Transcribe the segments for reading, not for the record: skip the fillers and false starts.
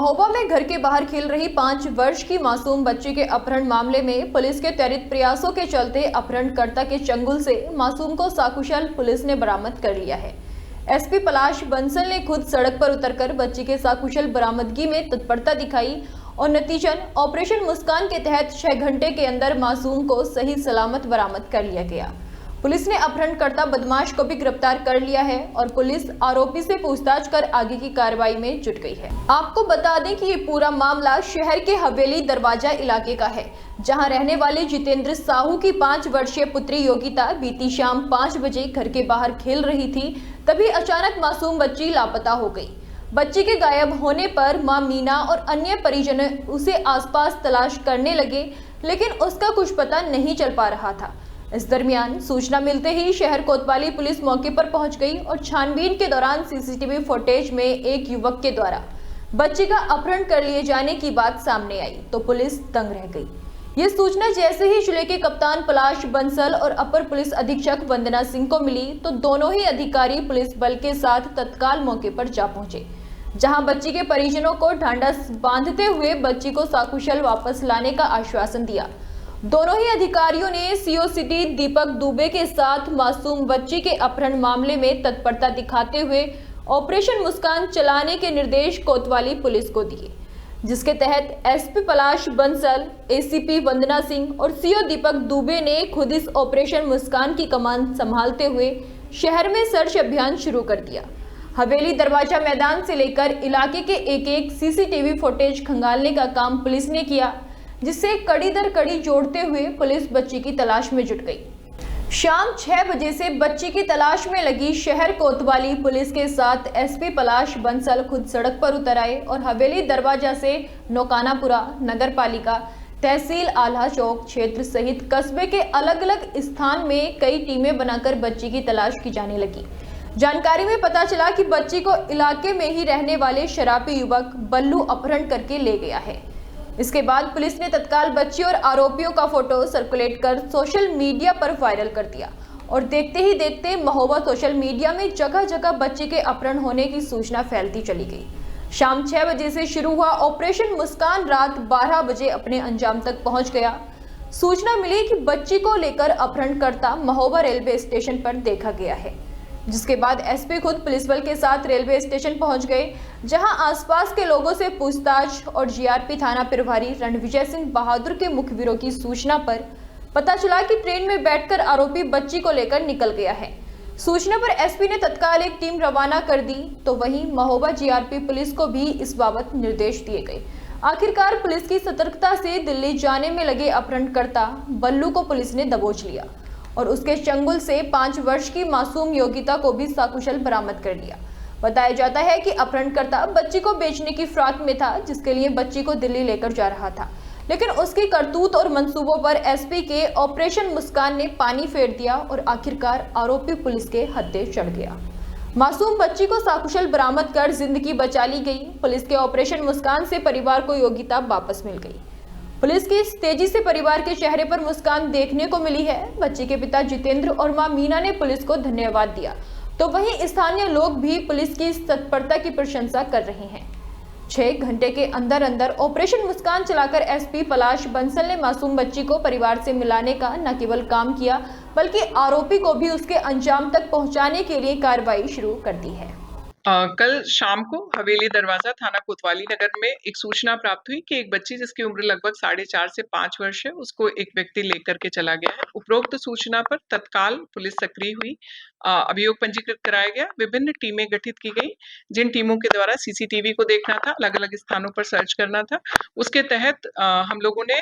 महोबा में घर के बाहर खेल रही 5 वर्ष की मासूम बच्ची के अपहरण मामले में पुलिस के त्वरित प्रयासों के चलते अपहरणकर्ता के चंगुल से मासूम को सकुशल पुलिस ने बरामद कर लिया है। एसपी पलाश बंसल ने खुद सड़क पर उतरकर बच्ची के सकुशल बरामदगी में तत्परता दिखाई और नतीजन ऑपरेशन मुस्कान के तहत 6 घंटे के अंदर मासूम को सही सलामत बरामद कर लिया गया। पुलिस ने अपहरणकर्ता बदमाश को भी गिरफ्तार कर लिया है और पुलिस आरोपी से पूछताछ कर आगे की कार्रवाई में जुट गई है। आपको बता दें कि ये पूरा मामला शहर के हवेली दरवाजा इलाके का है, जहां रहने वाले जितेंद्र साहू की 5 वर्षीय पुत्री योगिता बीती शाम 5 बजे घर के बाहर खेल रही थी, तभी अचानक मासूम बच्ची लापता हो गई। बच्ची के गायब होने पर मां मीना और अन्य परिजन उसे आसपास तलाश करने लगे, लेकिन उसका कुछ पता नहीं चल पा रहा था। इस दरमियान सूचना मिलते ही शहर कोतवाली पुलिस मौके पर पहुंच गई और छानबीन के दौरान सीसीटीवी फुटेज में एक युवक के द्वारा बच्ची का अपहरण कर लिए जाने की बात सामने आई तो पुलिस दंग रह गई। ये सूचना जैसे ही जिले के कप्तान पलाश बंसल और अपर पुलिस अधीक्षक वंदना सिंह को मिली तो दोनों ही अधिकारी पुलिस बल के साथ तत्काल मौके पर जा पहुंचे, जहां बच्ची के परिजनों को ढांढस बांधते हुए बच्ची को सकुशल वापस लाने का आश्वासन दिया। दोनों ही अधिकारियों ने सीओ सिटी दीपक दुबे के साथ मासूम बच्ची के अपहरण मामले में तत्परता दिखाते हुए ऑपरेशन मुस्कान चलाने के निर्देश कोतवाली पुलिस को दिए, जिसके तहत एसपी पलाश बंसल, एसीपी वंदना सिंह और सीओ दीपक दुबे ने खुद इस ऑपरेशन मुस्कान की कमान संभालते हुए शहर में सर्च अभियान शुरू कर दिया। हवेली दरवाजा मैदान से लेकर इलाके के एक सीसीटीवी फुटेज खंगालने का काम पुलिस ने किया, जिससे कड़ी दर कड़ी जोड़ते हुए पुलिस बच्ची की तलाश में जुट गई। शाम 6 बजे से बच्ची की तलाश में लगी शहर कोतवाली पुलिस के साथ एसपी पलाश बंसल खुद सड़क पर उतर आए और हवेली दरवाजा से नौकानापुरा नगर पालिका, तहसील आल्हा चौक क्षेत्र सहित कस्बे के अलग अलग स्थान में कई टीमें बनाकर बच्ची की तलाश की जाने लगी। जानकारी में पता चला कि बच्ची को इलाके में ही रहने वाले शराबी युवक बल्लू अपहरण करके ले गया है। इसके बाद पुलिस ने तत्काल बच्ची और आरोपियों का फोटो सर्कुलेट कर सोशल मीडिया पर वायरल कर दिया और देखते ही देखते महोबा सोशल मीडिया में जगह जगह बच्ची के अपहरण होने की सूचना फैलती चली गई। शाम 6 बजे से शुरू हुआ ऑपरेशन मुस्कान रात 12 बजे अपने अंजाम तक पहुंच गया। सूचना मिली कि बच्ची को लेकर अपहरणकर्ता महोबा रेलवे स्टेशन पर देखा गया है, जिसके बाद एसपी खुद पुलिस बल के साथ रेलवे स्टेशन पहुंच गए, जहां आसपास के लोगों से पूछताछ और जीआरपी थाना प्रभारी रणविजय सिंह बहादुर के मुखबिरों की सूचना पर पता चला कि ट्रेन में बैठकर आरोपी बच्ची को लेकर निकल गया है। सूचना पर एसपी ने तत्काल एक टीम रवाना कर दी, तो वहीं महोबा जीआरपी पुलिस को भी इस बाबत निर्देश दिए गए। आखिरकार पुलिस की सतर्कता से दिल्ली जाने में लगे अपहरणकर्ता बल्लू को पुलिस ने दबोच लिया और उसके चंगुल से 5 वर्ष की मासूम योगिता को भी सकुशल बरामद कर लिया। बताया जाता है कि अपहरणकर्ता बच्ची को बेचने की फिराक में था, जिसके लिए बच्ची को दिल्ली लेकर जा रहा था, लेकिन उसकी करतूत और मंसूबों पर एसपी के ऑपरेशन मुस्कान ने पानी फेर दिया और आखिरकार आरोपी पुलिस के हत्थे चढ़ गया। मासूम बच्ची को सकुशल बरामद कर जिंदगी बचा ली गई। पुलिस के ऑपरेशन मुस्कान से परिवार को योगिता वापस मिल गई। पुलिस की इस तेजी से परिवार के चेहरे पर मुस्कान देखने को मिली है। बच्ची के पिता जितेंद्र और मां मीना ने पुलिस को धन्यवाद दिया, तो वहीं स्थानीय लोग भी पुलिस की इस तत्परता की प्रशंसा कर रहे हैं। 6 घंटे के अंदर अंदर ऑपरेशन मुस्कान चलाकर एसपी पलाश बंसल ने मासूम बच्ची को परिवार से मिलाने का न केवल काम किया, बल्कि आरोपी को भी उसके अंजाम तक पहुंचाने के लिए कार्रवाई शुरू कर दी है। कल शाम को हवेली दरवाजा थाना कोतवाली नगर में एक सूचना प्राप्त हुई कि एक बच्ची जिसकी उम्र लगभग 4.5 से 5 वर्ष है, उसको एक व्यक्ति लेकर के चला गया है। उपरोक्त सूचना पर तत्काल पुलिस सक्रिय हुई, अभियोग पंजीकृत कराया गया, विभिन्न टीमें गठित की गई, जिन टीमों के द्वारा सीसीटीवी को देखना था, अलग अलग स्थानों पर सर्च करना था। उसके तहत हम लोगों ने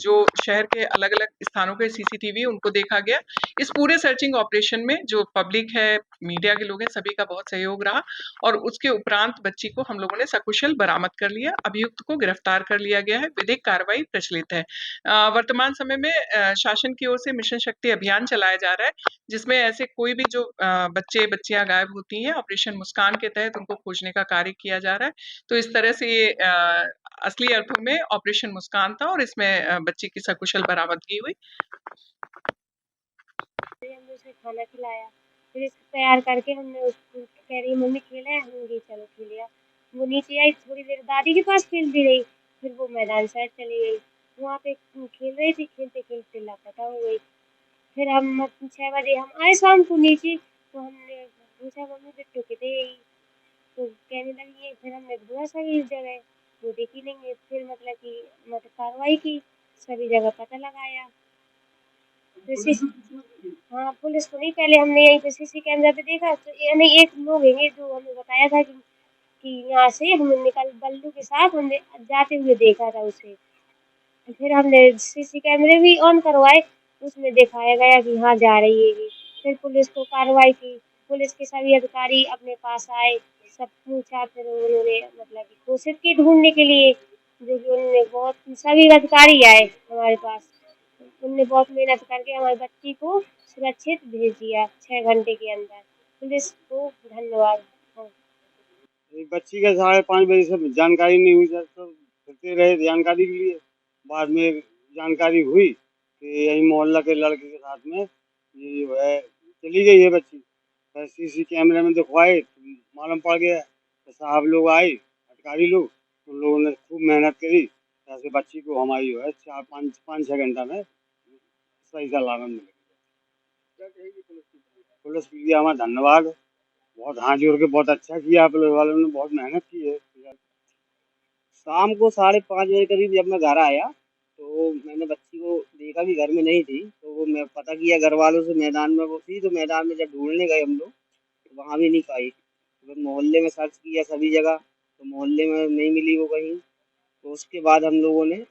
जो शहर के अलग अलग स्थानों के सीसीटीवी उनको देखा गया। इस पूरे सर्चिंग ऑपरेशन में जो पब्लिक है, मीडिया के लोग हैं, सभी का बहुत सहयोग रहा और उसके उपरांत बच्ची को हम लोगों ने सकुशल बरामद कर लिया। अभियुक्त को गिरफ्तार कर लिया गया है। विधिक कार्रवाई प्रचलित है। वर्तमान समय में शासन की ओर से मिशन शक्ति अभियान चलाया जा रहा है, जिसमें ऐसे कोई भी जो बच्चे बच्चियां गायब होती हैं, ऑपरेशन मुस्कान के तहत उनको खोजने का कार्य किया जा रहा है। तो इस तरह से ये असली अर्थों में ऑपरेशन मुस्कान था और इसमें बच्ची की सकुशल बरामदगी हुई। हमने उसे खाना खिलाया, फिर इसको तैयार करके हमने उसको कह रही मम्मी खेला है, हम चलो खेलिया। वो नीचे आई, थोड़ी देर दादी के पास खेलती रही, फिर वो मैदान साइड चली गई। वहाँ पे खेल रही थी, खेलते-खेलते लापता हो गई। फिर हम 6 बजे हम आए शाम को नीचे, तो हमने पूछा मम्मी बिट्टू किधर गई? तो कहने लगी है, फिर हमने ढूँढा सभी जगह, वो दिखी नहीं है। फिर मतलब कि कार्रवाई की, सभी जगह पता लगाया। हाँ, पुलिस को नहीं, पहले हमने यहीं पे सीसी कैमरा पे देखा, तो यानी एक लोग हैं जो हमें बताया था कि यहाँ से हम बल्लू के साथ हमने जाते हुए देखा था उसे। फिर हमने सीसी कैमरे भी ऑन करवाए, उसमें दिखाया गया कि हाँ जा रही है ये। फिर पुलिस को कार्रवाई की, पुलिस के सभी अधिकारी अपने पास आए, सब पूछा, फिर उन्होंने मतलब कि कोशिश की ढूंढने के लिए, जो कि उन्होंने बहुत, सभी अधिकारी आए हमारे पास, उनने बहुत मेहनत करके हमारी बच्ची को सुरक्षित भेज दिया 6 घंटे के अंदर। पुलिस को धन्यवाद। हाँ। एक बच्ची का 5:30 बजे से जानकारी नहीं हुई सर, तो फिरते रहे जानकारी के लिए। बाद में जानकारी हुई कि यही मोहल्ला के लड़के के साथ में ये जो है चली गई है बच्ची। फिर सीसी कैमरे में दिखवाए तो मालूम पड़ गया। तो साहब लोग आए, अधिकारी लोग, उन लोगों ने खूब मेहनत करी, ऐसे बच्ची को हमारी जो है 4-5-6 घंटा में सही सलामत मिल गई। पुलिस के लिए हमारा धन्यवाद। बहुत हाथ जोड़ के बहुत अच्छा किया, पुलिस वालों ने बहुत मेहनत की है। शाम को 5:30 बजे करीब जब मैं घर आया, तो मैंने बच्ची को देखा कि घर में नहीं थी, तो वो मैं पता किया घर वालों से, मैदान में वो थी। तो मैदान में जब ढूंढने गए हम लोग, तो वहाँ भी नहीं पाई। तो फिर मोहल्ले में सर्च किया सभी जगह, तो मोहल्ले में नहीं मिली वो कहीं। तो उसके बाद हम लोगों ने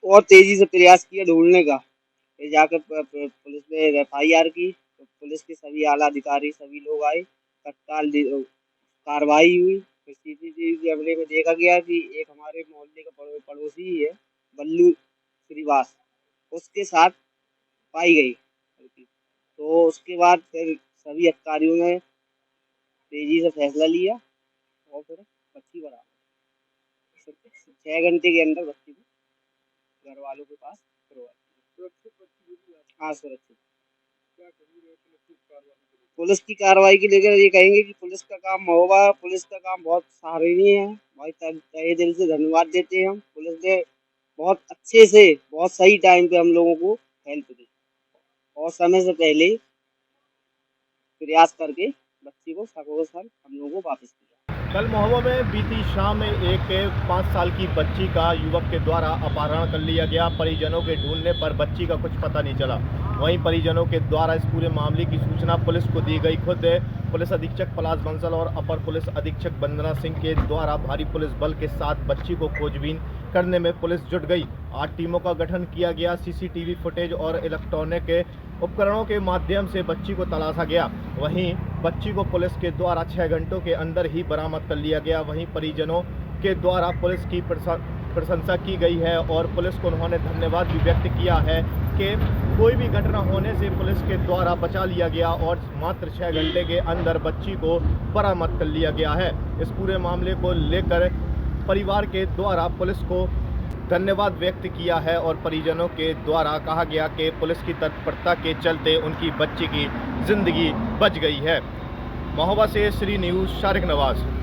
और तेजी से प्रयास किया ढूंढने का। फिर जाकर पुलिस ने FIR की, तो पुलिस के सभी आला अधिकारी सभी लोग आए, तत्काल कार्रवाई हुई। फिर CCTV कैमरे में देखा गया कि एक हमारे मोहल्ले का पड़ोसी ही है, बल्लू श्रीवास, उसके साथ पाई गई लड़की। तो उसके बाद फिर सभी अधिकारियों ने तेजी से फैसला लिया और फिर बच्ची बरामद। 6 घंटे के अंदर बच्ची को घर वालों के पास करवाई। हाँ, सुरक्षित। पुलिस की कार्रवाई के लेकर ये कहेंगे कि पुलिस का काम महोबा, पुलिस का काम बहुत सराहनीय है। भाई तहे दिल से धन्यवाद देते हैं हम। पुलिस ने बहुत अच्छे से, बहुत सही टाइम पे हम लोगों को हेल्प दी और समय से पहले प्रयास करके बच्ची को सकुशल हम लोगों को वापस किया। कल महोबा में बीती शाम एक 5 साल की बच्ची का युवक के द्वारा अपहरण कर लिया गया। परिजनों के ढूंढने पर बच्ची का कुछ पता नहीं चला। वहीं परिजनों के द्वारा इस पूरे मामले की सूचना पुलिस को दी गई। खुद पुलिस अधीक्षक पलाश बंसल और अपर पुलिस अधीक्षक वंदना सिंह के द्वारा भारी पुलिस बल के साथ बच्ची को खोजबीन करने में पुलिस जुट गई। 8 टीमों का गठन किया गया। CCTV फुटेज और इलेक्ट्रॉनिक उपकरणों के माध्यम से बच्ची को तलाशा गया। वहीं बच्ची को पुलिस के द्वारा 6 घंटों के अंदर ही बरामद कर लिया गया। वहीं परिजनों के द्वारा पुलिस की प्रशंसा की गई है और पुलिस को उन्होंने धन्यवाद भी व्यक्त किया है कि कोई भी घटना होने से पुलिस के द्वारा बचा लिया गया और मात्र 6 घंटे के अंदर बच्ची को बरामद कर लिया गया है। इस पूरे मामले को लेकर परिवार के द्वारा पुलिस को धन्यवाद व्यक्त किया है और परिजनों के द्वारा कहा गया कि पुलिस की तत्परता के चलते उनकी बच्ची की जिंदगी बच गई है। महोबा से श्री न्यूज़ शारिक नवाज।